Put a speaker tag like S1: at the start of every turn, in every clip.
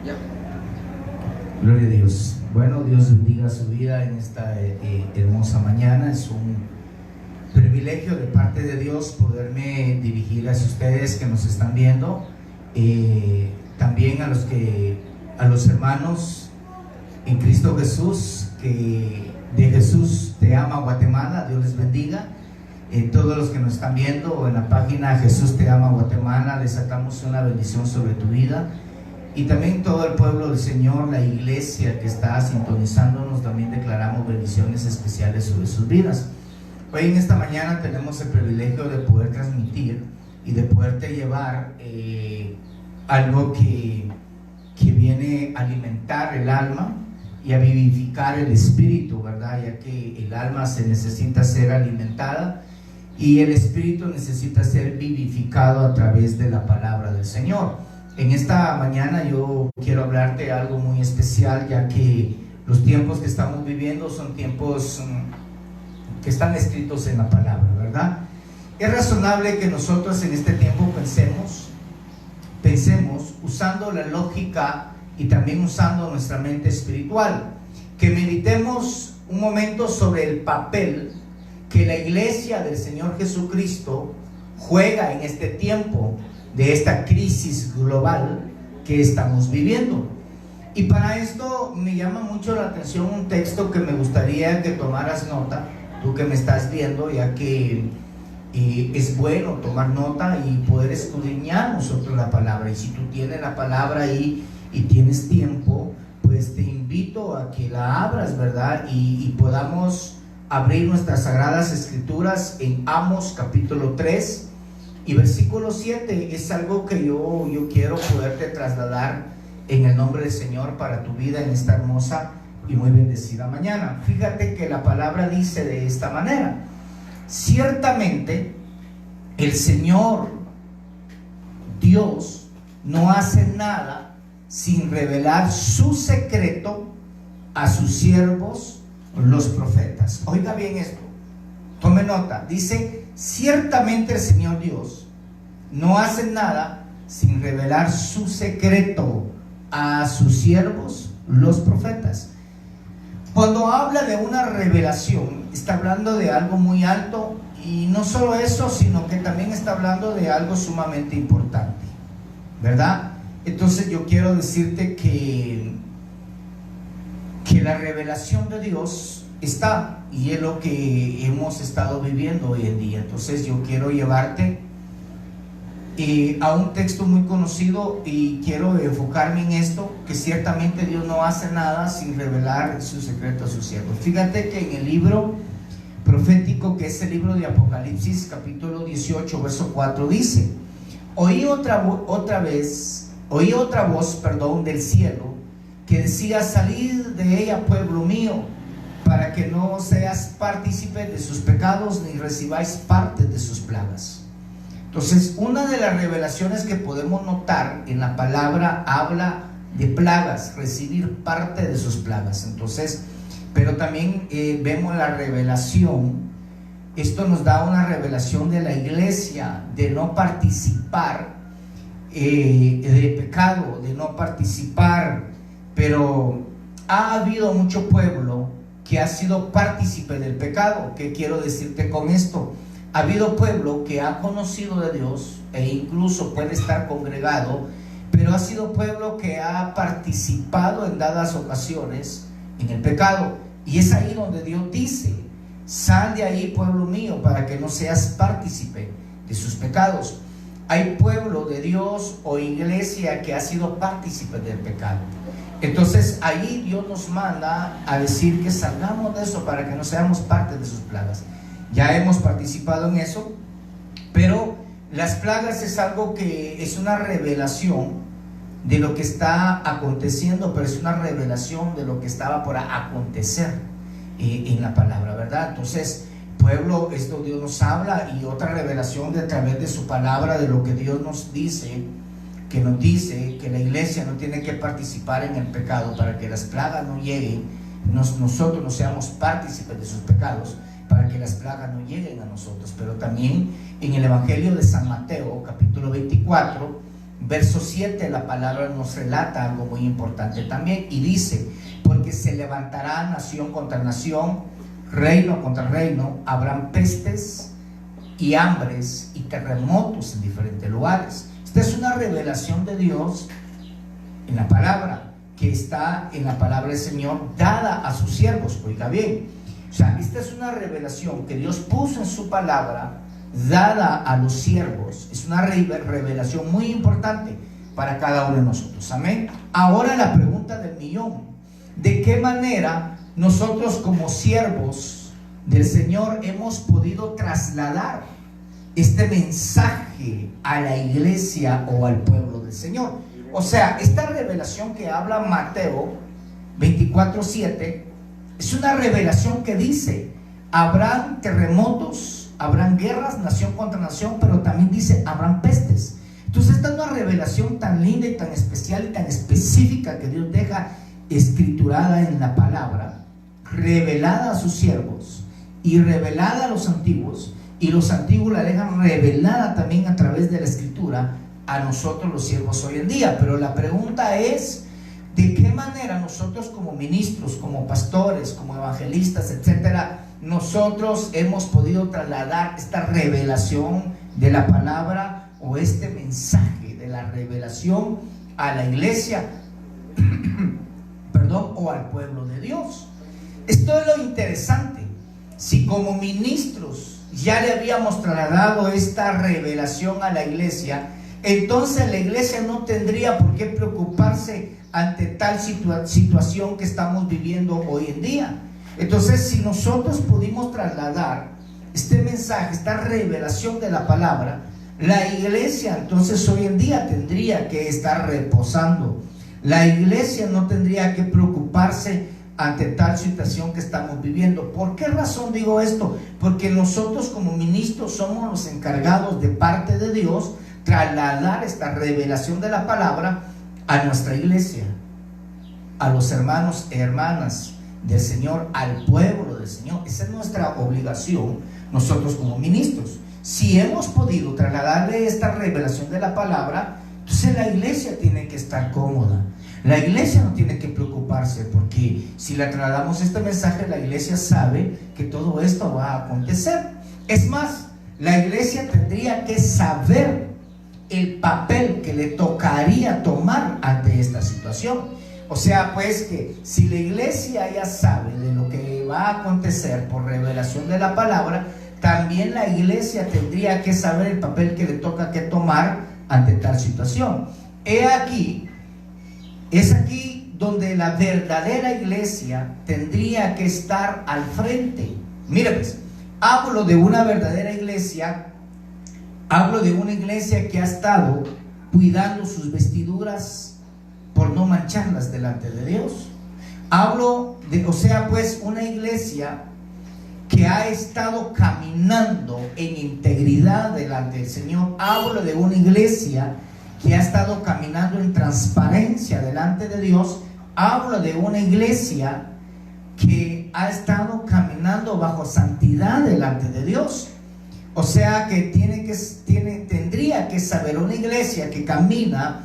S1: Ya.
S2: Gloria a Dios. Bueno, Dios bendiga su vida en esta hermosa mañana. Es un privilegio de parte de Dios poderme dirigir hacia ustedes que nos están viendo. También a los hermanos en Cristo Jesús, que de Jesús te ama Guatemala. Dios les bendiga. Todos los que nos están viendo en la página Jesús te ama Guatemala, desatamos una bendición sobre tu vida. Y también todo el pueblo del Señor, la iglesia que está sintonizándonos, también declaramos bendiciones especiales sobre sus vidas. Hoy en esta mañana tenemos el privilegio de poder transmitir y de poderte llevar algo que viene a alimentar el alma y a vivificar el espíritu, ¿verdad? Ya que el alma se necesita ser alimentada y el espíritu necesita ser vivificado a través de la palabra del Señor. En esta mañana yo quiero hablarte de algo muy especial, ya que los tiempos que estamos viviendo son tiempos que están escritos en la palabra, ¿verdad? Es razonable que nosotros en este tiempo pensemos usando la lógica y también usando nuestra mente espiritual, que meditemos un momento sobre el papel que la iglesia del Señor Jesucristo juega en este tiempo de esta crisis global que estamos viviendo. Y para esto me llama mucho la atención un texto que me gustaría que tomaras nota, tú que me estás viendo, ya que es bueno tomar nota y poder escudriñar nosotros la palabra. Y si tú tienes la palabra ahí y tienes tiempo, pues te invito a que la abras, ¿verdad? Y podamos abrir nuestras sagradas escrituras en Amos capítulo 3 y versículo 7. Es algo que yo quiero poderte trasladar en el nombre del Señor para tu vida en esta hermosa y muy bendecida mañana. Fíjate que la palabra dice de esta manera: ciertamente el Señor Dios no hace nada sin revelar su secreto a sus siervos los profetas. Oiga bien esto, tome nota. Dice: ciertamente el Señor Dios no hace nada sin revelar su secreto a sus siervos los profetas. Cuando habla de una revelación, está hablando de algo muy alto, y no solo eso, sino que también está hablando de algo sumamente importante, ¿verdad? Entonces yo quiero decirte que la revelación de Dios está, y es lo que hemos estado viviendo hoy en día. Entonces yo quiero llevarte a un texto muy conocido y quiero enfocarme en esto, que ciertamente Dios no hace nada sin revelar su secreto a sus siervos. Fíjate que en el libro profético, que es el libro de Apocalipsis capítulo 18 verso 4, dice: oí otra voz del cielo que decía: salid de ella, pueblo mío, para que no seas partícipe de sus pecados ni recibáis parte de sus plagas. Entonces, una de las revelaciones que podemos notar en la palabra habla de plagas, recibir parte de sus plagas. Entonces, pero también vemos la revelación. Esto nos da una revelación de la iglesia, de no participar de pecado, de no participar. Pero ha habido mucho pueblo que ha sido partícipe del pecado. ¿Qué quiero decirte con esto? Ha habido pueblo que ha conocido de Dios e incluso puede estar congregado, pero ha sido pueblo que ha participado en dadas ocasiones en el pecado. Y es ahí donde Dios dice: sal de ahí, pueblo mío, para que no seas partícipe de sus pecados. Hay pueblo de Dios o iglesia que ha sido partícipe del pecado. Entonces ahí Dios nos manda a decir que salgamos de eso para que no seamos parte de sus plagas. Ya hemos participado en eso, pero las plagas es algo que es una revelación de lo que está aconteciendo, pero es una revelación de lo que estaba por acontecer en la palabra, ¿verdad? Entonces, pueblo, esto Dios nos habla, y otra revelación de a través de su palabra, de lo que Dios nos dice, que nos dice que la iglesia no tiene que participar en el pecado para que las plagas no lleguen, nosotros no seamos partícipes de sus pecados, para que las plagas no lleguen a nosotros. Pero también en el Evangelio de San Mateo capítulo 24 Verso 7, la palabra nos relata algo muy importante también, y dice: porque se levantará nación contra nación, reino contra reino, habrán pestes y hambres y terremotos en diferentes lugares. Esta es una revelación de Dios en la palabra, que está en la palabra del Señor, dada a sus siervos. Oiga bien, o sea, esta es una revelación que Dios puso en su palabra, dada a los siervos. Es una revelación muy importante para cada uno de nosotros. Amén. Ahora la pregunta del millón: ¿de qué manera nosotros como siervos del Señor hemos podido trasladar este mensaje a la iglesia o al pueblo del Señor? O sea, esta revelación que habla Mateo 24:7 es una revelación que dice: habrán terremotos, habrán guerras, nación contra nación, pero también dice: habrán pestes. Entonces esta es una revelación tan linda y tan especial y tan específica que Dios deja escriturada en la palabra, revelada a sus siervos y revelada a los antiguos, y los antiguos la dejan revelada también a través de la escritura a nosotros los siervos hoy en día. Pero la pregunta es: ¿de qué manera nosotros como ministros, como pastores, como evangelistas, etcétera, nosotros hemos podido trasladar esta revelación de la palabra o este mensaje de la revelación a la iglesia perdón, o al pueblo de Dios? Esto es lo interesante. Si como ministros ya le habíamos trasladado esta revelación a la iglesia, entonces la iglesia no tendría por qué preocuparse ante tal situación que estamos viviendo hoy en día. Entonces, si nosotros pudimos trasladar este mensaje, esta revelación de la palabra, la iglesia entonces hoy en día tendría que estar reposando. La iglesia no tendría que preocuparse ante tal situación que estamos viviendo. ¿Por qué razón digo esto? Porque nosotros como ministros somos los encargados de parte de Dios trasladar esta revelación de la palabra a nuestra iglesia, a los hermanos y hermanas del Señor, al pueblo del Señor. Esa es nuestra obligación, nosotros como ministros. Si hemos podido trasladarle esta revelación de la palabra, entonces la iglesia tiene que estar cómoda. La iglesia no tiene que preocuparse, porque si le trasladamos este mensaje, la iglesia sabe que todo esto va a acontecer. Es más, la iglesia tendría que saber el papel que le tocaría tomar ante esta situación. O sea, pues, que si la iglesia ya sabe de lo que va a acontecer por revelación de la palabra, también la iglesia tendría que saber el papel que le toca que tomar ante tal situación. Es aquí donde la verdadera iglesia tendría que estar al frente. Mira, pues, hablo de una verdadera iglesia. Hablo de una iglesia que ha estado cuidando sus vestiduras por no mancharlas delante de Dios. Hablo de, o sea, pues, una iglesia que ha estado caminando en integridad delante del Señor. Hablo de una iglesia que ha estado caminando en transparencia delante de Dios. Hablo de una iglesia que ha estado caminando bajo santidad delante de Dios. O sea que tendría que saber una iglesia que camina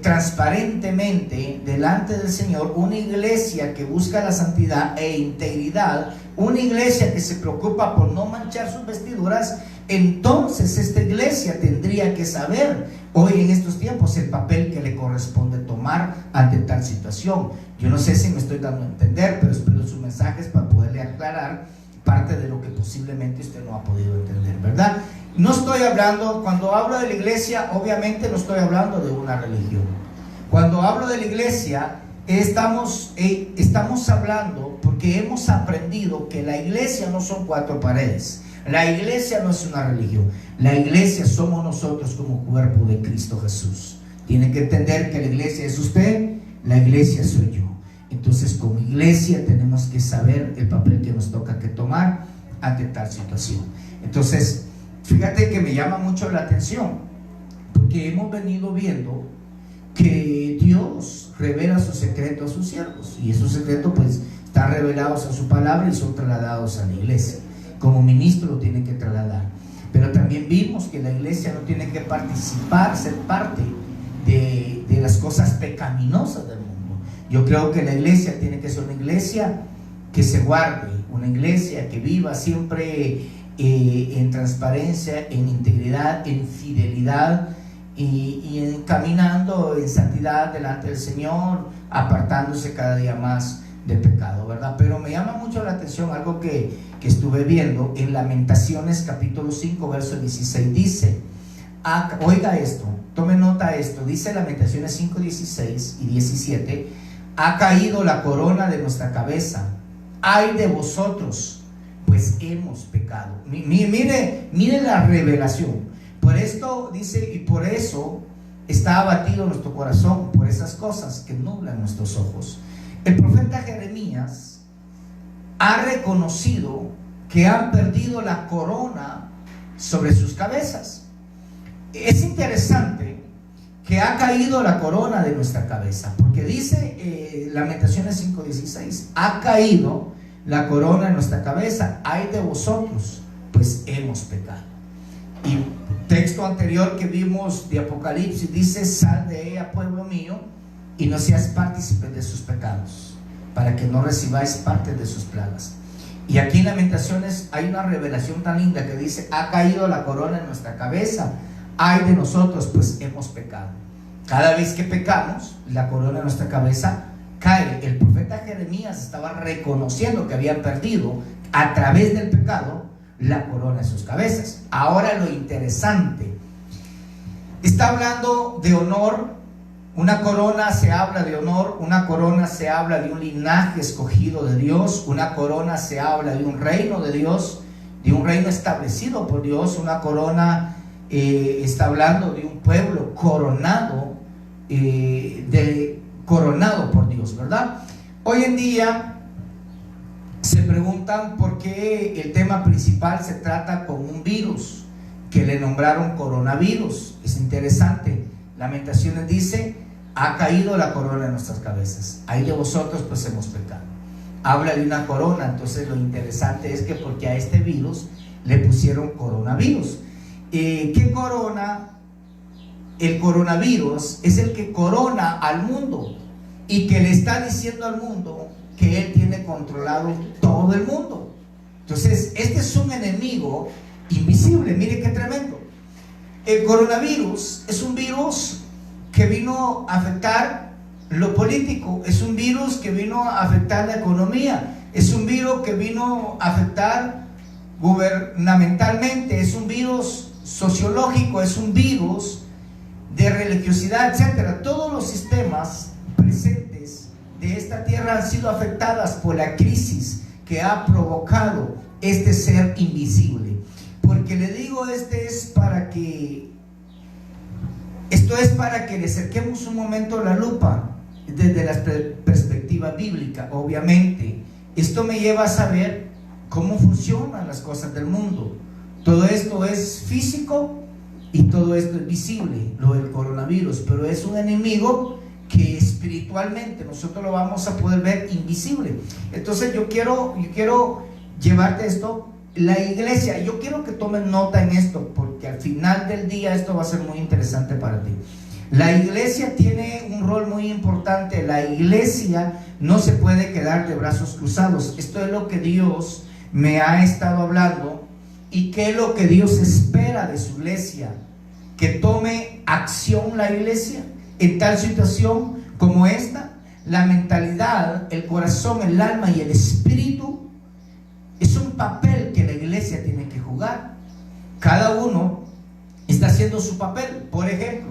S2: transparentemente delante del Señor, una iglesia que busca la santidad e integridad, una iglesia que se preocupa por no manchar sus vestiduras. Entonces esta iglesia tendría que saber hoy en estos tiempos el papel que le corresponde tomar ante tal situación. Yo no sé si me estoy dando a entender, pero espero sus mensajes para poderle aclarar parte de lo que posiblemente usted no ha podido entender, ¿verdad? No estoy hablando, cuando hablo de la iglesia, obviamente no estoy hablando de una religión. Cuando hablo de la iglesia, estamos hablando porque hemos aprendido que la iglesia no son cuatro paredes. La iglesia no es una religión. La iglesia somos nosotros como cuerpo de Cristo Jesús. Tiene que entender que la iglesia es usted, la iglesia soy yo. Entonces, como iglesia tenemos que saber el papel que nos toca que tomar ante tal situación. Entonces, fíjate que me llama mucho la atención, porque hemos venido viendo que Dios revela sus secretos a sus siervos, y esos secretos pues están revelados a su palabra y son trasladados a la iglesia. Como ministro lo tienen que trasladar. pero también vimos que la iglesia no tiene que participar, ser parte de las cosas pecaminosas del mundo. Yo creo que la iglesia tiene que ser una iglesia que se guarde, una iglesia que viva siempre en transparencia, en integridad, en fidelidad y caminando en santidad delante del Señor, apartándose cada día más del pecado, ¿verdad? Pero me llama mucho la atención algo que estuve viendo en Lamentaciones capítulo 5 verso 16. Dice, oiga esto, tome nota de esto, dice Lamentaciones 5, 16 y 17: ha caído la corona de nuestra cabeza, ay de vosotros, pues hemos pecado. Mire la revelación. Por esto dice, y por eso está abatido nuestro corazón, por esas cosas que nublan nuestros ojos. El profeta Jeremías ha reconocido que han perdido la corona sobre sus cabezas. Es interesante que ha caído la corona de nuestra cabeza, porque dice Lamentaciones 5:16, ha caído la corona de nuestra cabeza, ay de vosotros, pues hemos pecado. Y texto anterior que vimos de Apocalipsis dice, sal de ella, pueblo mío, y no seas partícipe de sus pecados, para que no recibáis parte de sus plagas. Y aquí en Lamentaciones hay una revelación tan linda que dice, ha caído la corona en nuestra cabeza, ay de nosotros, pues hemos pecado. Cada vez que pecamos, la corona de nuestra cabeza cae. El profeta Jeremías estaba reconociendo que habían perdido a través del pecado la corona de sus cabezas. Ahora lo interesante, está hablando de honor. Una corona se habla de honor, una corona se habla de un linaje escogido de Dios, una corona se habla de un reino de Dios, de un reino establecido por Dios. Una corona está hablando de un pueblo coronado, coronado por Dios, ¿verdad? Hoy en día se preguntan por qué el tema principal se trata con un virus que le nombraron coronavirus. Es interesante. Lamentaciones dice, ha caído la corona de nuestras cabezas, ay de vosotros, pues hemos pecado. Habla de una corona. Entonces lo interesante es que porque a este virus le pusieron coronavirus. ¿Qué corona? El coronavirus es el que corona al mundo y que le está diciendo al mundo que él tiene controlado todo el mundo. Entonces este es un enemigo invisible. Mire qué tremendo. El coronavirus es un virus que vino a afectar lo político, es un virus que vino a afectar la economía, es un virus que vino a afectar gubernamentalmente, es un virus sociológico, es un virus de religiosidad, etcétera. Todos los sistemas presentes de esta tierra han sido afectadas por la crisis que ha provocado este ser invisible. Porque le digo, esto es para que le acerquemos un momento la lupa desde la perspectiva bíblica. Obviamente, esto me lleva a saber cómo funcionan las cosas del mundo. Todo esto es físico y todo esto es visible, lo del coronavirus, pero es un enemigo que espiritualmente nosotros lo vamos a poder ver invisible. Entonces yo quiero llevarte esto. La iglesia, yo quiero que tomen nota en esto, porque al final del día esto va a ser muy interesante para ti. La iglesia tiene un rol muy importante. La iglesia no se puede quedar de brazos cruzados. Esto es lo que Dios me ha estado hablando, y qué es lo que Dios espera de su iglesia: que tome acción la iglesia en tal situación como esta. La mentalidad, el corazón, el alma y el espíritu es un papel que la iglesia tiene que jugar. Cada uno está haciendo su papel. Por ejemplo,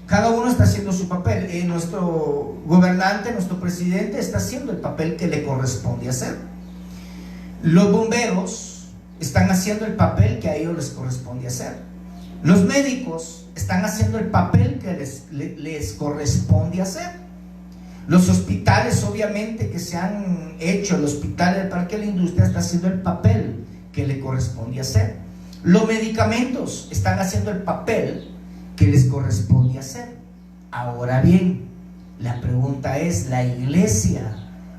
S2: cada uno está haciendo su papel. Nuestro gobernante, nuestro presidente está haciendo el papel que le corresponde hacer. Los bomberos están haciendo el papel que a ellos les corresponde hacer. Los médicos están haciendo el papel que les corresponde hacer. Los hospitales, obviamente, que se han hecho, el hospital del Parque de la Industria está haciendo el papel que le corresponde hacer. Los medicamentos están haciendo el papel que les corresponde hacer. Ahora bien, la pregunta es, ¿la iglesia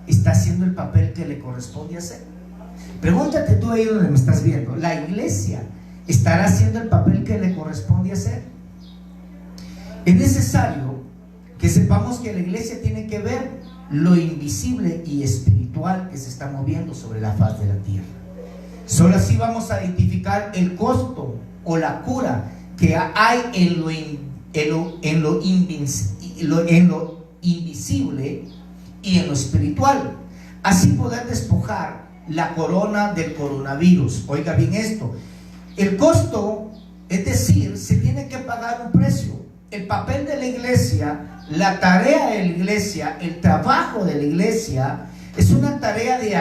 S2: está haciendo el papel que le corresponde hacer? Pregúntate tú ahí donde me estás viendo, ¿la iglesia ¿Estará haciendo el papel que le corresponde hacer? Es necesario que sepamos que la iglesia tiene que ver lo invisible y espiritual que se está moviendo sobre la faz de la tierra. Solo así vamos a identificar el costo o la cura que hay en lo invisible y en lo espiritual. Así poder despojar la corona del coronavirus. Oiga bien esto. El costo, es decir, se tiene que pagar un precio. El papel de la iglesia, la tarea de la iglesia, el trabajo de la iglesia es una tarea de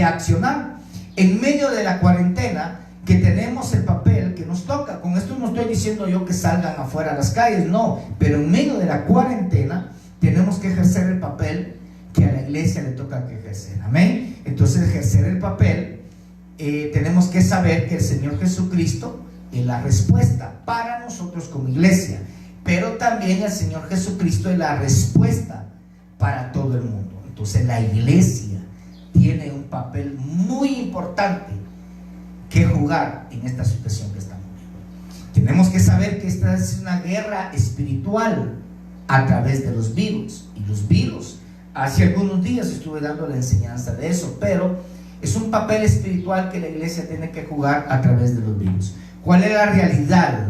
S2: accionar en medio de la cuarentena, que tenemos el papel que nos toca. Con esto no estoy diciendo yo que salgan afuera a las calles, no, pero en medio de la cuarentena tenemos que ejercer el papel que a la iglesia le toca que ejercer. Amén. Entonces, ejercer el papel, tenemos que saber que el Señor Jesucristo es la respuesta para nosotros como iglesia, pero también el Señor Jesucristo es la respuesta para todo el mundo. Entonces la iglesia tiene un papel muy importante que jugar en esta situación que estamos viviendo. Tenemos que saber que esta es una guerra espiritual a través de los virus. Y los virus, hace algunos días estuve dando la enseñanza de eso, pero es un papel espiritual que la iglesia tiene que jugar a través de los virus. ¿Cuál es la realidad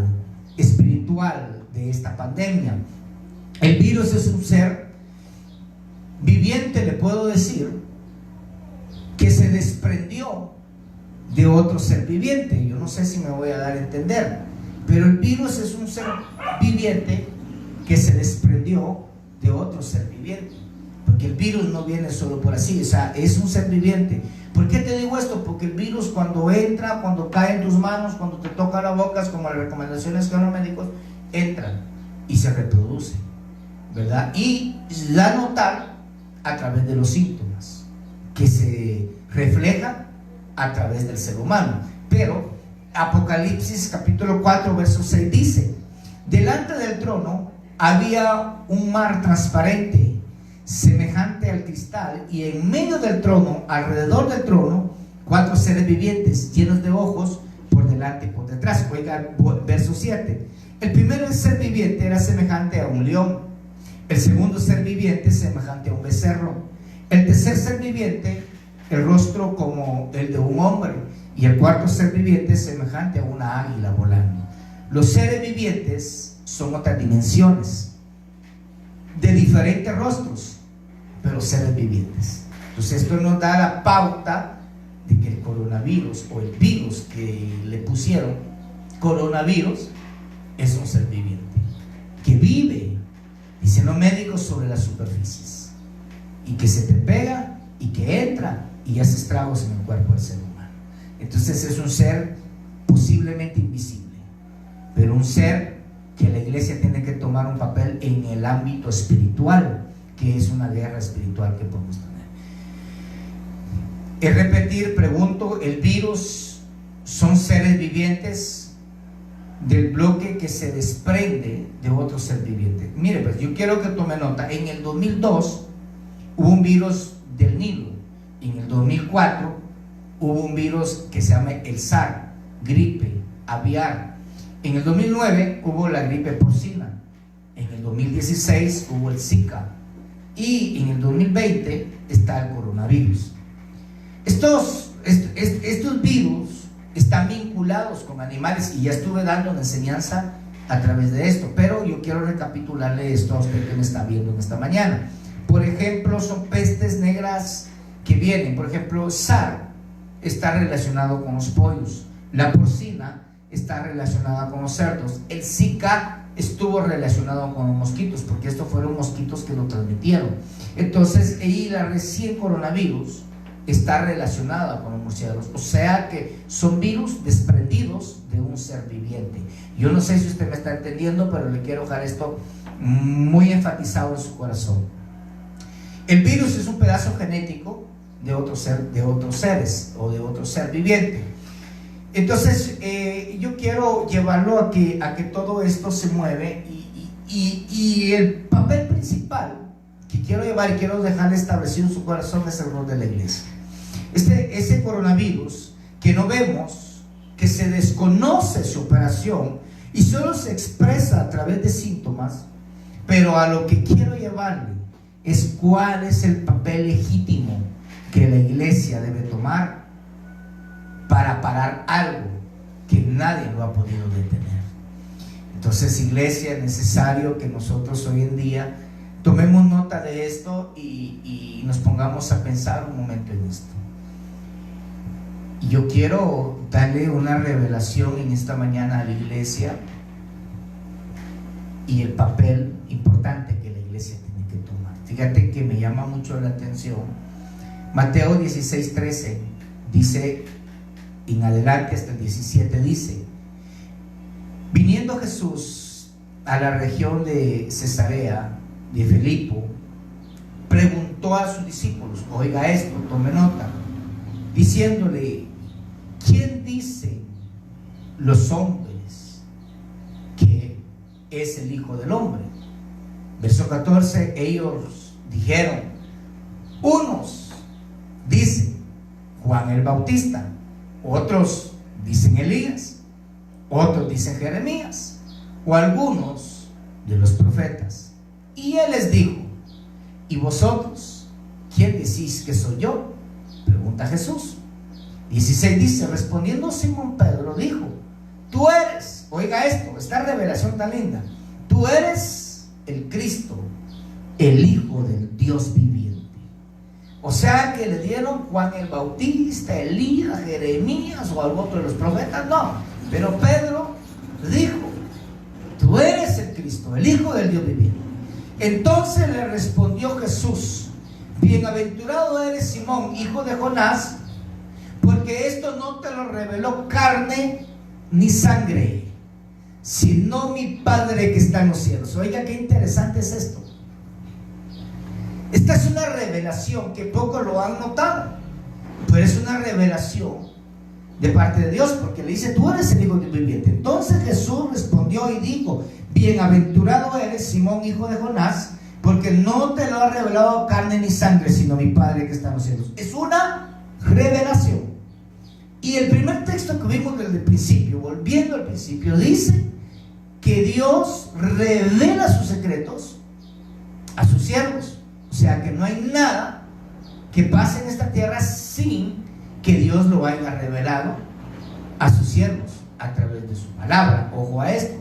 S2: espiritual de esta pandemia? El virus es un ser viviente, le puedo decir, que se desprendió de otro ser viviente. Yo no sé si me voy a dar a entender, pero el virus es un ser viviente que se desprendió de otro ser viviente, porque el virus no viene solo por así, o sea, es un ser viviente. ¿Por qué te digo esto? Porque el virus, cuando entra, cuando cae en tus manos, cuando te toca la boca, es como las recomendaciones que dan los médicos, entran y se reproducen, ¿verdad? Y da a notar a través de los síntomas que se refleja a través del ser humano. Pero Apocalipsis capítulo 4 verso 6 dice: delante del trono había un mar transparente, semejante al cristal, y en medio del trono, alrededor del trono, 4 seres vivientes llenos de ojos por delante y por detrás. Oiga, verso 7. El primer ser viviente era semejante a un león, el segundo ser viviente semejante a un becerro, el tercer ser viviente el rostro como el de un hombre, y el cuarto ser viviente semejante a una águila volando. Los seres vivientes son otras dimensiones de diferentes rostros, pero seres vivientes. Entonces esto nos da la pauta de que el coronavirus, o el virus que le pusieron coronavirus, es un ser viviente que vive, dicen los médicos, sobre las superficies, y que se te pega y que entra y hace estragos en el cuerpo del ser humano. Entonces es un ser posiblemente invisible, pero un ser que la iglesia tiene que tomar un papel en el ámbito espiritual, que es una guerra espiritual que podemos tener. Es repetir, pregunto, ¿el virus son seres vivientes del bloque que se desprende de otro ser viviente? Mire, pues yo quiero que tome nota. En el 2002 hubo un virus del Nilo. En el 2004 hubo un virus que se llama el SARS, gripe aviar. En el 2009 hubo la gripe porcina. En el 2016 hubo el Zika. Y en el 2020 está el coronavirus. Estos virus están vinculados con animales, y ya estuve dando una enseñanza a través de esto, pero yo quiero recapitularle esto a usted que me está viendo en esta mañana. Por ejemplo, son pestes negras que vienen. Por ejemplo, SARS está relacionado con los pollos, la porcina está relacionada con los cerdos, el Zika estuvo relacionado con los mosquitos, porque estos fueron mosquitos que lo transmitieron. Entonces, y la recién coronavirus está relacionada con los murciélagos, o sea que son virus desprendidos de un ser viviente. Yo no sé si usted me está entendiendo, pero le quiero dejar esto muy enfatizado en su corazón. El virus es un pedazo genético de otro ser, de otros seres, o de otro ser viviente. Entonces yo quiero llevarlo a que todo esto se mueve, y el papel principal que quiero llevar y quiero dejar establecido en su corazón es el rol de la iglesia. Ese coronavirus que no vemos, que se desconoce su operación y solo se expresa a través de síntomas, pero a lo que quiero llevarle es cuál es el papel legítimo que la iglesia debe tomar para parar algo que nadie lo ha podido detener. Entonces, iglesia, es necesario que nosotros hoy en día tomemos nota de esto y nos pongamos a pensar un momento en esto. Y yo quiero darle una revelación en esta mañana a la iglesia y el papel importante que la iglesia tiene que tomar. Fíjate que me llama mucho la atención. Mateo 16:13 dice, en adelante hasta el 17 dice: viniendo Jesús a la región de Cesarea de Filipo, preguntó a sus discípulos, oiga esto, tome nota, diciéndole: ¿quién dicen los hombres que es el Hijo del Hombre? Verso 14, ellos dijeron: unos dicen Juan el Bautista, otros dicen Elías, otros dicen Jeremías, o algunos de los profetas. Y él les dijo: ¿y vosotros quién decís que soy yo? Pregunta Jesús. 16 dice, respondiendo Simón Pedro dijo: tú eres, oiga esto, esta revelación tan linda, tú eres el Cristo, el Hijo del Dios viviente. O sea que le dieron Juan el Bautista, Elías, Jeremías o algún otro de los profetas, no, pero Pedro dijo: tú eres el Cristo, el Hijo del Dios viviente. Entonces le respondió Jesús: bienaventurado eres Simón, hijo de Jonás, porque esto no te lo reveló carne ni sangre, sino mi Padre que está en los cielos. Oiga, qué interesante es esto. Esta es una revelación que pocos lo han notado, pero es una revelación de parte de Dios, porque le dice: tú eres el Hijo del viviente. Entonces Jesús respondió y dijo: bienaventurado eres Simón, hijo de Jonás, porque no te lo ha revelado carne ni sangre, sino mi Padre que está en los cielos. Es una revelación. Y el primer texto que vimos desde el principio, volviendo al principio, dice que Dios revela sus secretos a sus siervos. O sea que no hay nada que pase en esta tierra sin que Dios lo haya revelado a sus siervos a través de su palabra. Ojo a esto.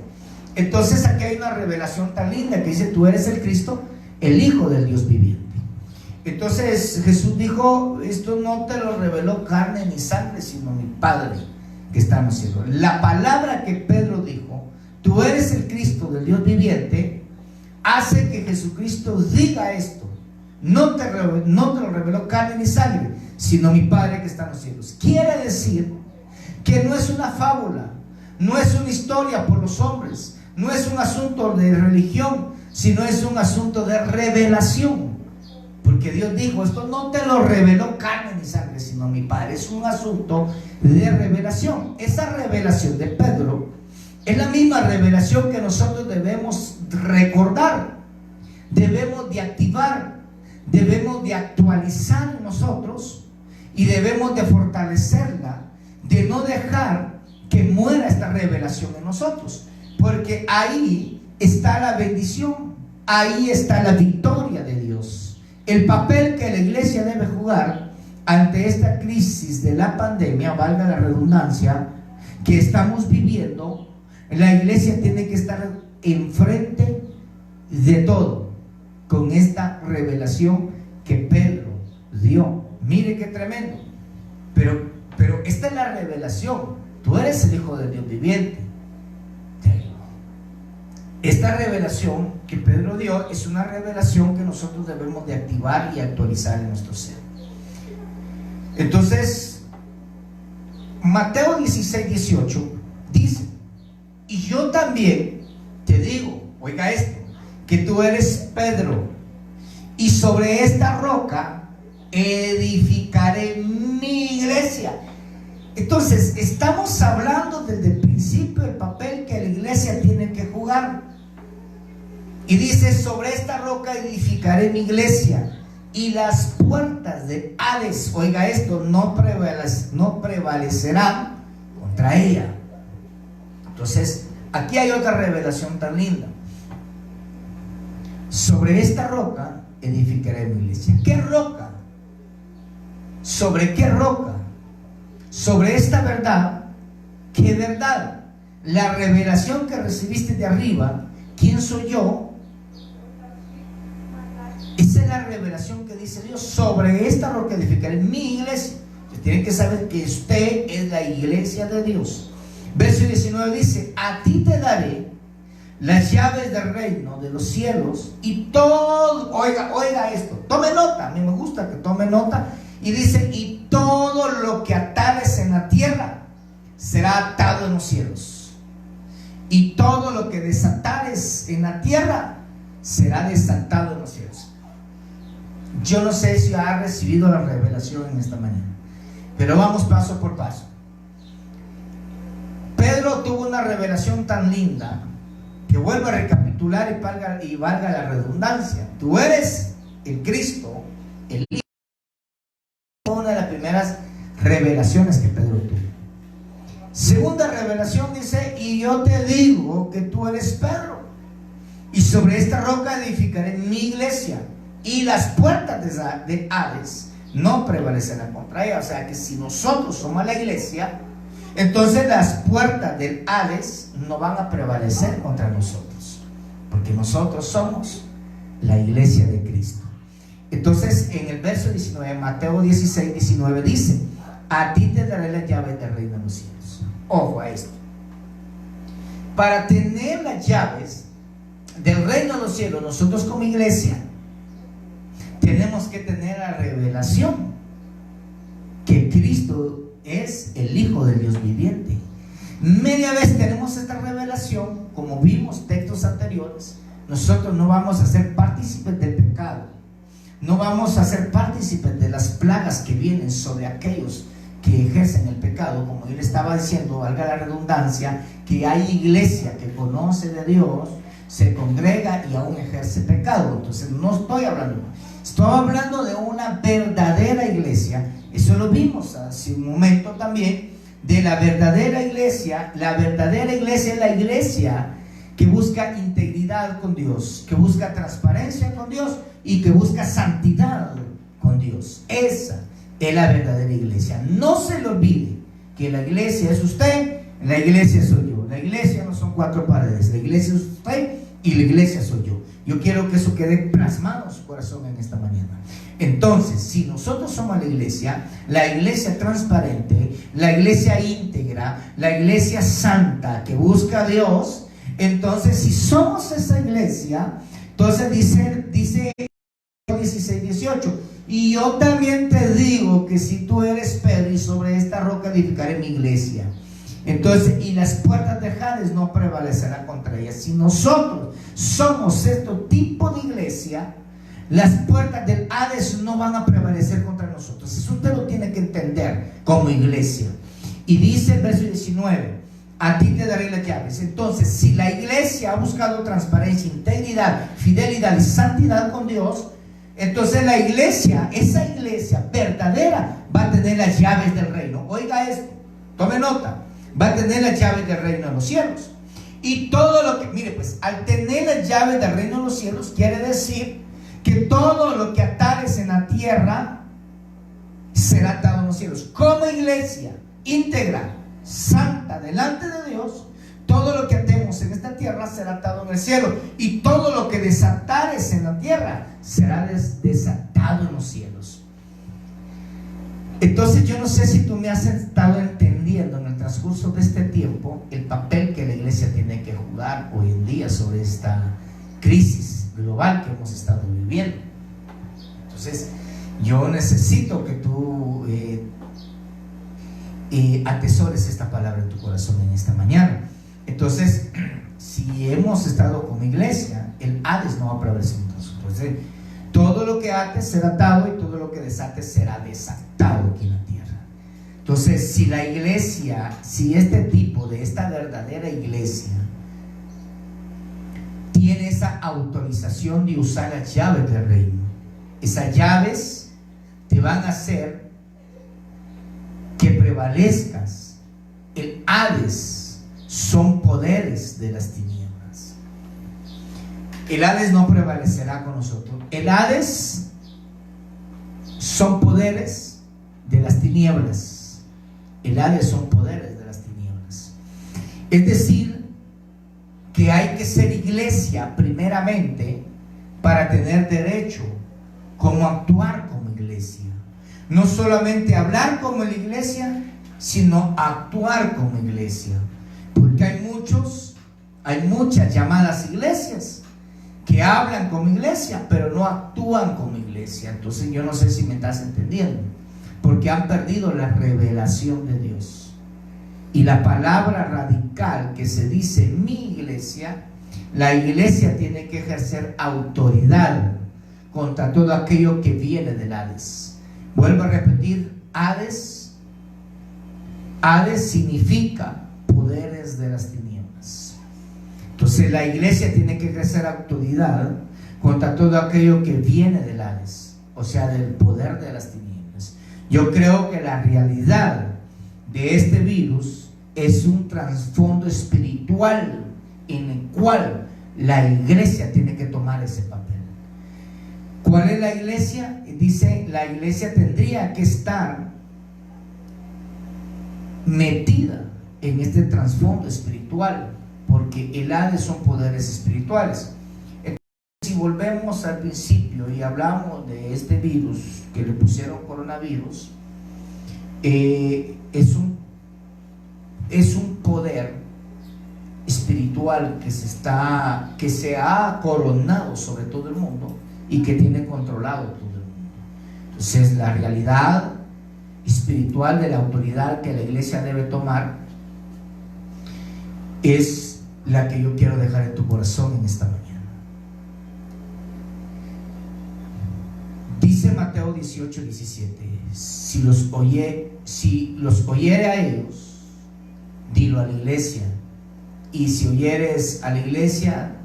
S2: Entonces aquí hay una revelación tan linda que dice: tú eres el Cristo, el Hijo del Dios viviente. Entonces Jesús dijo: esto no te lo reveló carne ni sangre, sino mi Padre que está en los cielos. La palabra que Pedro dijo: tú eres el Cristo del Dios viviente, hace que Jesucristo diga esto: no te lo reveló carne ni sangre, sino mi Padre que está en los cielos. Quiere decir que no es una fábula, no es una historia por los hombres, no es un asunto de religión, sino es un asunto de revelación. Porque Dios dijo: esto no te lo reveló carne ni sangre, sino mi Padre. Es un asunto de revelación. Esa revelación de Pedro es la misma revelación que nosotros debemos recordar, debemos de activar, debemos de actualizar en nosotros y debemos de fortalecerla, de no dejar que muera esta revelación en nosotros, porque ahí está la bendición, ahí está la victoria de Dios. El papel que la iglesia debe jugar ante esta crisis de la pandemia, valga la redundancia, que estamos viviendo, la iglesia tiene que estar enfrente de todo con esta revelación que Pedro dio. Mire qué tremendo. Pero esta es la revelación: tú eres el Hijo del Dios viviente. Esta revelación que Pedro dio es una revelación que nosotros debemos de activar y actualizar en nuestro ser. Entonces, Mateo 16:18 dice: y yo también te digo, oiga esto, que tú eres Pedro, y sobre esta roca edificaré mi iglesia. Entonces, estamos hablando desde el principio del papel que la iglesia tiene que jugar. Y dice: sobre esta roca edificaré mi iglesia, y las puertas del Hades, oiga esto, no prevalecerán contra ella. Entonces, aquí hay otra revelación tan linda. Sobre esta roca edificaré mi iglesia. ¿Qué roca? ¿Sobre qué roca? Sobre esta verdad. ¿Qué verdad? La revelación que recibiste de arriba. ¿Quién soy yo? Esa es la revelación que dice Dios. Sobre esta roca edificaré mi iglesia. Usted tiene que saber que usted es la iglesia de Dios. Verso 19 dice: a ti te daré las llaves del reino de los cielos y todo. Oiga esto, tome nota. A mí me gusta que tome nota. Y dice: y todo lo que atares en la tierra será atado en los cielos, y todo lo que desatares en la tierra será desatado en los cielos. Yo no sé si ha recibido la revelación en esta mañana, pero vamos paso por paso. Pedro tuvo una revelación tan linda que vuelvo a recapitular y valga la redundancia. Tú eres el Cristo, el Hijo. Una de las primeras revelaciones que Pedro tuvo. Segunda revelación dice: y yo te digo que tú eres Pedro, y sobre esta roca edificaré mi iglesia, y las puertas de Hades no prevalecerán contra ella. O sea que si nosotros somos la iglesia, entonces las puertas del Hades no van a prevalecer contra nosotros, porque nosotros somos la iglesia de Cristo. Entonces en el verso 19, Mateo 16, 19 dice: a ti te daré las llaves del reino de los cielos. Ojo a esto. Para tener las llaves del reino de los cielos, nosotros como iglesia tenemos que tener la revelación que Cristo es el Hijo del Dios viviente. Media vez tenemos esta revelación, como vimos textos anteriores, nosotros no vamos a ser partícipes del pecado, no vamos a ser partícipes de las plagas que vienen sobre aquellos que ejercen el pecado. Como yo le estaba diciendo, valga la redundancia, que hay iglesia que conoce de Dios, se congrega y aún ejerce pecado. Entonces no estoy hablando de una verdadera iglesia. Eso lo vimos hace un momento también, de la verdadera iglesia. La verdadera iglesia es la iglesia que busca integridad con Dios, que busca transparencia con Dios y que busca santidad con Dios. Esa es la verdadera iglesia. No se le olvide que la iglesia es usted, la iglesia soy yo. La iglesia no son cuatro paredes, la iglesia es usted y la iglesia soy yo. Yo quiero que eso quede plasmado en su corazón en esta mañana. Entonces, si nosotros somos la iglesia transparente, la iglesia íntegra, la iglesia santa que busca a Dios, entonces si somos esa iglesia, entonces dice 16, 18: y yo también te digo que si tú eres Pedro, y sobre esta roca edificaré mi iglesia. Entonces, y las puertas de Hades no prevalecerán contra ellas. Si nosotros somos este tipo de iglesia, las puertas del Hades no van a prevalecer contra nosotros. Eso usted lo tiene que entender como iglesia. Y dice el verso 19: a ti te daré las llaves. Entonces, si la iglesia ha buscado transparencia, integridad, fidelidad y santidad con Dios, entonces la iglesia, esa iglesia verdadera, va a tener las llaves del reino. Oiga esto, tome nota. Va a tener las llaves del reino de los cielos. Y todo lo que, mire pues, al tener las llaves del reino de los cielos, quiere decir que todo lo que atares en la tierra será atado en los cielos. Como iglesia íntegra, santa, delante de Dios, todo lo que atemos en esta tierra será atado en el cielo, y todo lo que desatares en la tierra será desatado en los cielos. Entonces yo no sé si tú me has estado entendiendo en el transcurso de este tiempo el papel que la iglesia tiene que jugar hoy en día sobre esta crisis global que hemos estado viviendo. Entonces yo necesito que tú atesores esta palabra en tu corazón en esta mañana. Entonces, si hemos estado como iglesia, el Hades no va a prevalecer contra nosotros. Todo lo que ates será atado, y todo lo que desates será desatado aquí en la tierra. Entonces, si la iglesia, si esta verdadera iglesia tiene esa autorización de usar las llaves del reino, esas llaves te van a hacer que prevalezcas el Hades son poderes de las tinieblas. El Hades no prevalecerá con nosotros. El Hades son poderes de las tinieblas. El Hades son poderes de las tinieblas. Es decir, que hay que ser iglesia primeramente para tener derecho como actuar como iglesia. No solamente hablar como la iglesia, sino actuar como iglesia. Porque hay muchas llamadas iglesias que hablan como iglesia, pero no actúan como iglesia. Entonces yo no sé si me estás entendiendo, porque han perdido la revelación de Dios. Y la palabra radical que se dice mi iglesia, la iglesia tiene que ejercer autoridad contra todo aquello que viene del Hades. Vuelvo a repetir, Hades significa poderes de las tinieblas. Entonces la iglesia tiene que ejercer autoridad contra todo aquello que viene del Hades, o sea, del poder de las tinieblas. Yo creo que la realidad de este virus es un trasfondo espiritual en el cual la iglesia tiene que tomar ese papel. ¿Cuál es la iglesia? Dice, la iglesia tendría que estar metida en este trasfondo espiritual, porque el Hades son poderes espirituales. Entonces, si volvemos al principio y hablamos de este virus que le pusieron coronavirus, es un poder espiritual que se ha coronado sobre todo el mundo y que tiene controlado todo el mundo. Entonces la realidad espiritual de la autoridad que la iglesia debe tomar es la que yo quiero dejar en tu corazón en esta mañana. Dice Mateo 18:17: si los oyere a ellos, dilo a la iglesia. Y si oyeres a la iglesia,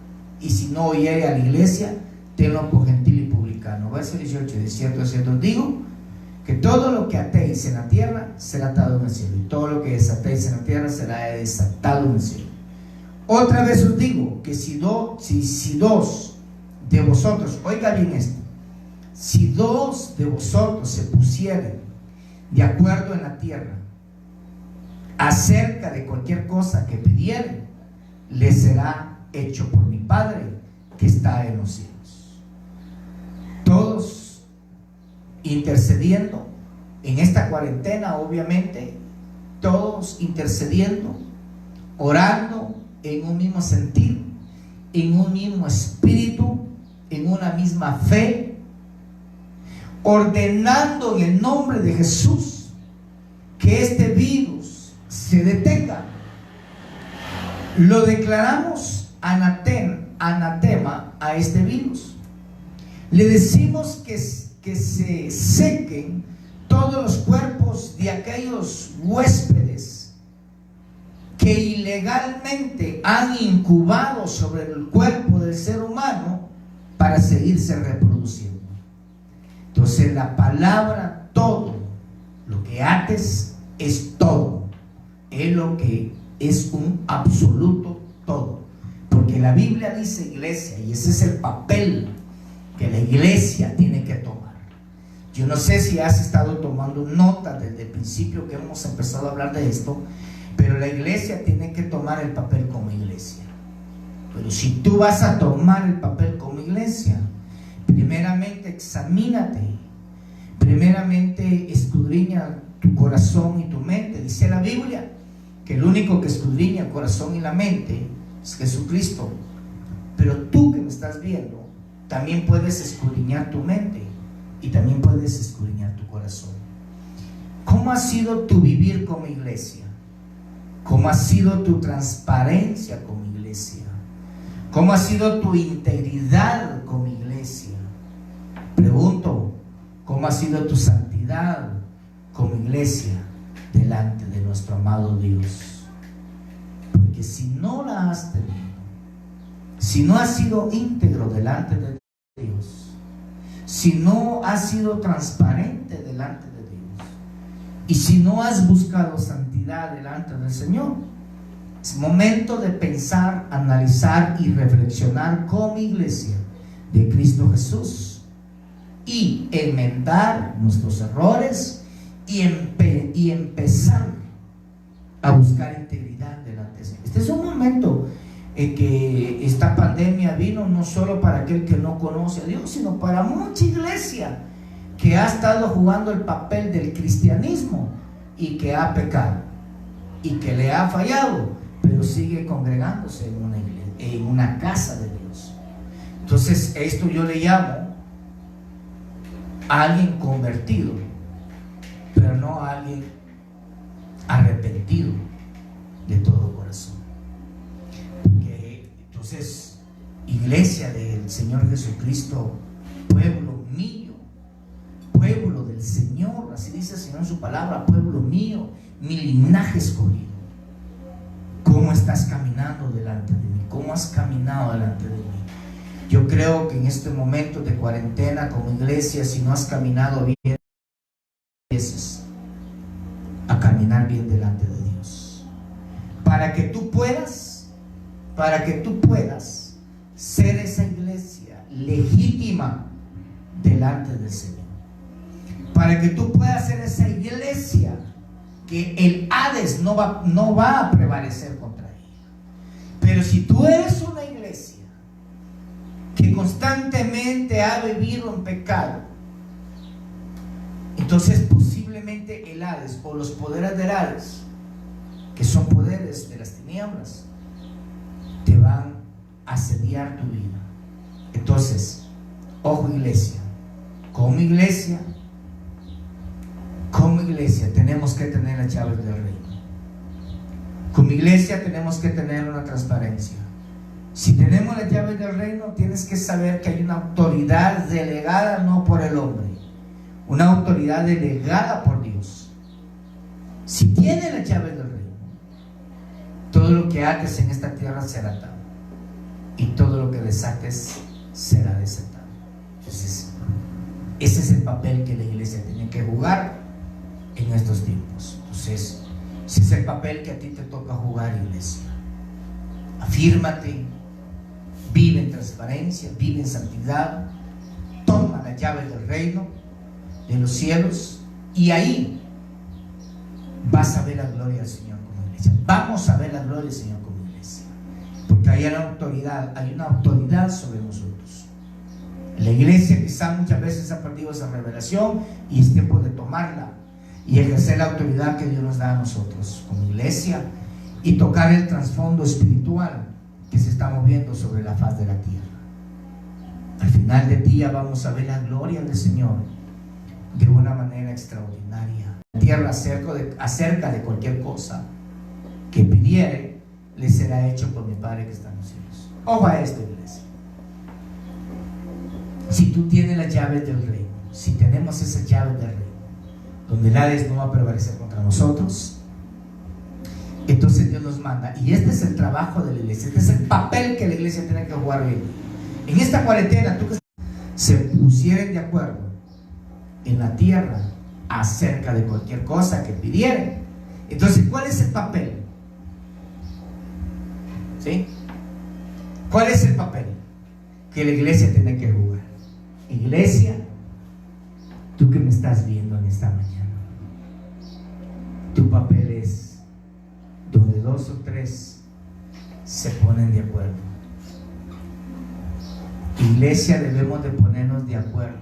S2: y si no oyere a la iglesia, tenlo por gentil y publicano. Verso 18: de cierto os digo, que todo lo que atéis en la tierra será atado en el cielo, y todo lo que desatéis en la tierra será desatado en el cielo. Otra vez os digo que si dos de vosotros, oiga bien esto, si dos de vosotros se pusieren de acuerdo en la tierra acerca de cualquier cosa que pidieren, les será hecho por mi Padre que está en los cielos. Todos intercediendo en esta cuarentena, obviamente, todos intercediendo, orando en un mismo sentir, en un mismo espíritu, en una misma fe, ordenando en el nombre de Jesús que este virus se detenga. Lo declaramos anatema a este virus. Le decimos que se sequen todos los cuerpos de aquellos huéspedes que ilegalmente han incubado sobre el cuerpo del ser humano para seguirse reproduciendo. Entonces la palabra todo, lo que ates es todo, es lo que es un absoluto todo, porque la Biblia dice iglesia, y ese es el papel que la iglesia tiene que tomar. Yo no sé si has estado tomando nota desde el principio que hemos empezado a hablar de esto, pero la iglesia tiene que tomar el papel como iglesia. Pero si tú vas a tomar el papel como iglesia, primeramente examínate, primeramente escudriña tu corazón y tu mente. Dice la Biblia que el único que escudriña el corazón y la mente es Jesucristo. Pero tú que me estás viendo, también puedes escudriñar tu mente y también puedes escudriñar tu corazón. ¿Cómo ha sido tu vivir como iglesia? ¿Cómo ha sido tu transparencia como iglesia? ¿Cómo ha sido tu integridad como iglesia? Pregunto, ¿cómo ha sido tu santidad como iglesia delante de nuestro amado Dios? Porque si no la has tenido, si no has sido íntegro delante de Dios, si no has sido transparente delante de Dios, Y si no has buscado santidad delante del Señor, es momento de pensar, analizar y reflexionar como iglesia de Cristo Jesús y enmendar nuestros errores y empezar a buscar integridad delante del Señor. Este es un momento en que esta pandemia vino no solo para aquel que no conoce a Dios, sino para mucha iglesia que ha estado jugando el papel del cristianismo y que ha pecado y que le ha fallado, pero sigue congregándose en una iglesia, en una casa de Dios. Entonces, esto yo le llamo a alguien convertido, pero no a alguien arrepentido de todo corazón. Porque entonces, iglesia del Señor Jesucristo, pueblo mío, pueblo del Señor, así dice el Señor en su palabra, pueblo mío, mi linaje escogido. ¿Cómo estás caminando delante de mí? ¿Cómo has caminado delante de mí? Yo creo que en este momento de cuarentena como iglesia, si no has caminado bien, empieces a caminar bien delante de Dios, para que tú puedas ser esa iglesia legítima delante del Señor, para que tú puedas ser esa iglesia que el Hades no va a prevalecer contra ella. Pero si tú eres una iglesia que constantemente ha vivido en pecado, entonces posiblemente el Hades o los poderes del Hades, que son poderes de las tinieblas, te van a asediar tu vida. Entonces, ojo iglesia, como iglesia tenemos que tener las llaves del reino. Como iglesia tenemos que tener una transparencia. Si tenemos las llaves del reino, tienes que saber que hay una autoridad delegada no por el hombre, una autoridad delegada por Dios. Si tienes las llaves del reino, todo lo que ates en esta tierra será atado y todo lo que desates será desatado. Entonces, ese es el papel que la iglesia tiene que jugar en estos tiempos. Entonces, ese es el papel que a ti te toca jugar, iglesia. Afírmate, vive en transparencia, vive en santidad, toma las llaves del reino de los cielos y ahí vas a ver la gloria del Señor como iglesia. Vamos a ver la gloria del Señor como iglesia, porque hay una autoridad sobre nosotros. La iglesia quizá muchas veces ha perdido esa revelación y es tiempo de tomarla y ejercer la autoridad que Dios nos da a nosotros como iglesia y tocar el trasfondo espiritual que se está moviendo sobre la faz de la tierra. Al final del día vamos a ver la gloria del Señor de una manera extraordinaria. La tierra acerca de cualquier cosa que pidiere, le será hecho por mi Padre que está en los cielos. Ojo a esto, iglesia. Si tú tienes las llaves del reino, si tenemos esas llaves del reino, donde el Hades no va a prevalecer contra nosotros, entonces Dios nos manda, y este es el trabajo de la iglesia, este es el papel que la iglesia tiene que jugar hoy. En esta cuarentena, tú que se pusieran de acuerdo en la tierra acerca de cualquier cosa que pidieran, entonces ¿cuál es el papel? ¿Sí? ¿Cuál es el papel que la iglesia tiene que jugar? Iglesia, tú que me estás viendo en esta mañana, tu papel es donde 2 o 3 se ponen de acuerdo. Iglesia, debemos de ponernos de acuerdo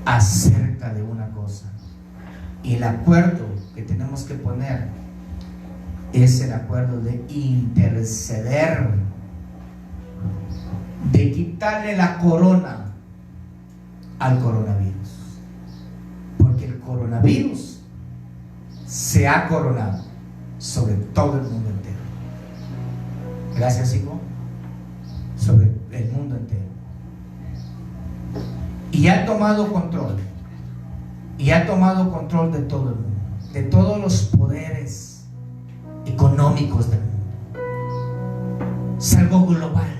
S2: acerca de una cosa, y el acuerdo que tenemos que poner es el acuerdo de interceder, de quitarle la corona al coronavirus, porque el coronavirus se ha coronado sobre todo el mundo entero. Gracias, hijo. Sobre el mundo entero, y ha tomado control de todo el mundo, de todos los poderes económicos del mundo. Es algo global.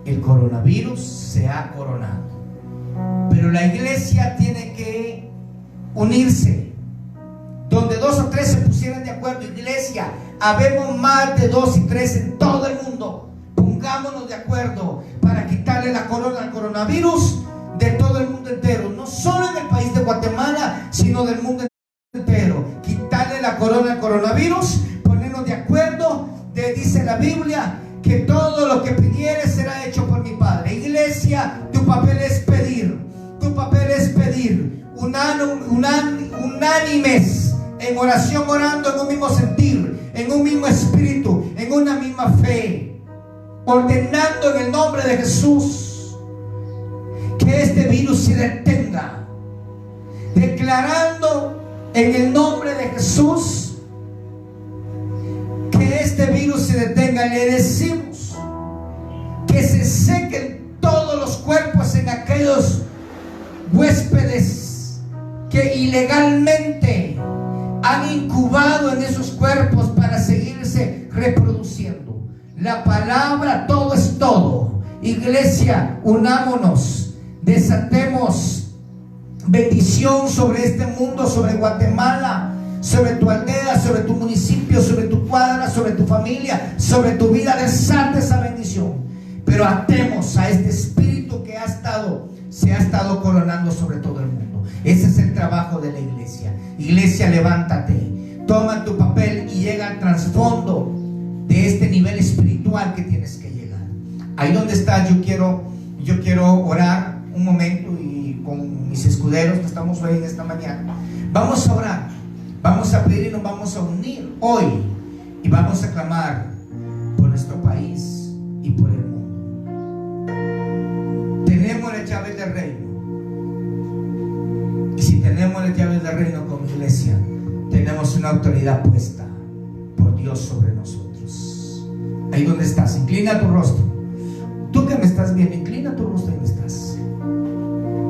S2: El coronavirus se ha coronado, pero la iglesia tiene que unirse. Donde 2 o 3 se pusieran de acuerdo. Iglesia, habemos más de 2 y 3 en todo el mundo. Pongámonos de acuerdo para quitarle la corona al coronavirus de todo el mundo entero, no solo en el país de Guatemala, sino del mundo entero. Quitarle la corona al coronavirus, ponernos de acuerdo. Dice la Biblia que todo lo que pidieres será hecho por mi Padre. Iglesia, tu papel es pedir. Tu papel es pedir unánimes en oración, orando en un mismo sentir, en un mismo espíritu, en una misma fe, ordenando en el nombre de Jesús que este virus se detenga, declarando en el nombre de Jesús que este virus se detenga. Le decimos que se sequen todos los cuerpos en aquellos huéspedes que ilegalmente han incubado en esos cuerpos para seguirse reproduciendo. La palabra, todo es todo. Iglesia, unámonos, desatemos bendición sobre este mundo, sobre Guatemala, sobre tu aldea, sobre tu municipio, sobre tu cuadra, sobre tu familia, sobre tu vida. Desate esa bendición, pero atemos a este espíritu que se ha estado coronando sobre todo el mundo. Ese es el trabajo de la iglesia. Iglesia, levántate, toma tu papel y llega al trasfondo de este nivel espiritual que tienes que llegar. Ahí donde estás, yo quiero orar un momento, y con mis escuderos que estamos hoy en esta mañana, vamos a orar, vamos a pedir y nos vamos a unir hoy, y vamos a clamar por nuestro país y por el mundo. Tenemos las llaves del reino, y si tenemos las llaves del reino como iglesia, tenemos una autoridad puesta por Dios sobre nosotros. Ahí donde estás, inclina tu rostro. Tú que me estás viendo, inclina tu rostro. Ahí donde estás.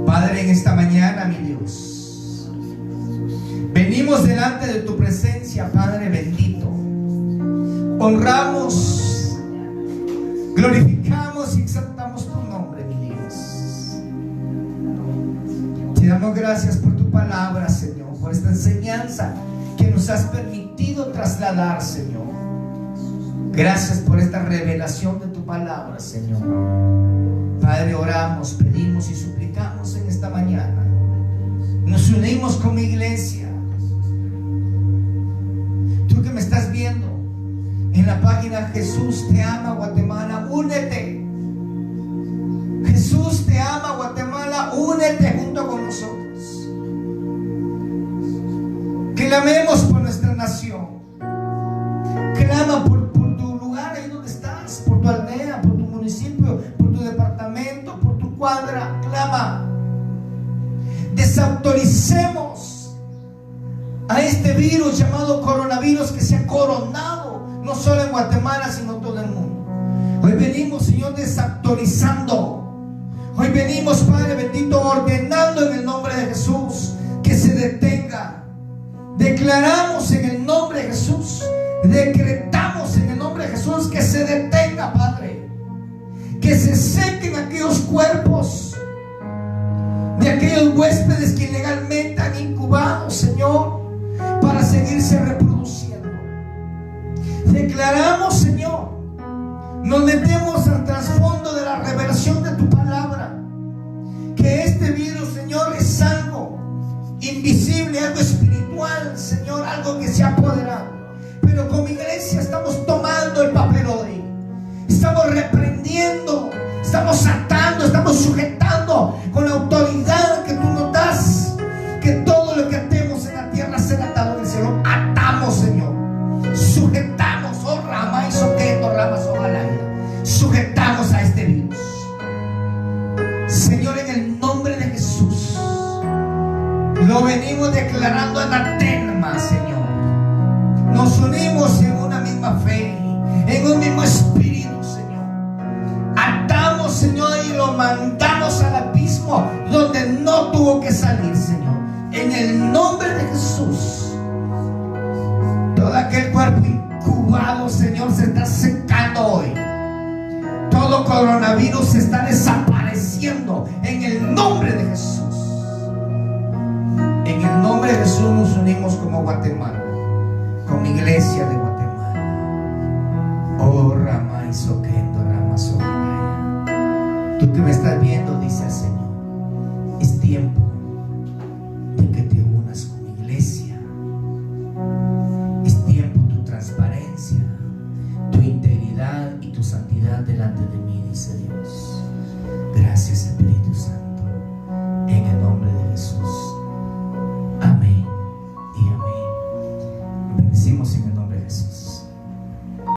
S2: Padre, en esta mañana, mi Dios, venimos delante de tu presencia, Padre bendito. Honramos, glorificamos y exaltamos tu nombre, mi Dios. Te damos gracias por tu palabra, Señor, por esta enseñanza que nos has permitido trasladar, Señor. Gracias por esta revelación de tu palabra, Señor. Padre, oramos, pedimos y suplicamos en esta mañana. Nos unimos como iglesia. Tú que me estás viendo en la página Jesús te ama Guatemala, únete. Jesús te ama Guatemala, únete junto con nosotros. Clamemos por nuestra nación. Clama por tu lugar, ahí donde estás, por tu aldea, por tu municipio, por tu departamento, por tu cuadra. Clama. Desautoricemos a este virus llamado coronavirus que se ha coronado no solo en Guatemala, sino en todo el mundo. Hoy venimos, Señor, desautorizando. Hoy venimos, Padre bendito, ordenando en el nombre de Jesús que se detenga. Declaramos en el nombre de Jesús, decretamos en el nombre de Jesús que se detenga, Padre. Que se sequen aquellos cuerpos de aquellos huéspedes que ilegalmente han incubado, Señor, para seguirse reproduciendo. Declaramos, Señor, nos metemos al trasfondo de la revelación de tu palabra, que este virus, Señor, es algo invisible, algo espiritual, Señor, algo que se ha apoderado. Pero como iglesia estamos tomando el papel hoy, estamos reprendiendo, estamos atando, estamos sujetando con la autoridad que tú nos das, que todo lo que atemos en la tierra será atado en el cielo. Atamos, Señor, sujetamos, oh rama y soqueto, ramas, ojalá, sujetamos a este virus, Señor, en el nombre de Jesús. Lo venimos declarando anatema, Señor. Nos unimos en una misma fe, en un mismo espíritu, Señor. Atamos, Señor, y lo mandamos al abismo donde no tuvo que salir, Señor. En el nombre de Jesús. Todo aquel cuerpo incubado, Señor, se está secando hoy. Todo coronavirus se está desapareciendo en el nombre de Jesús. En el nombre unimos como Guatemala, como iglesia de Guatemala. Oh, Rama y Soquendo, Rama Soquendo. Tú que me estás viendo, dice el Señor, es tiempo de que te unas con mi iglesia. Es tiempo tu transparencia, tu integridad y tu santidad delante de mí, dice Dios.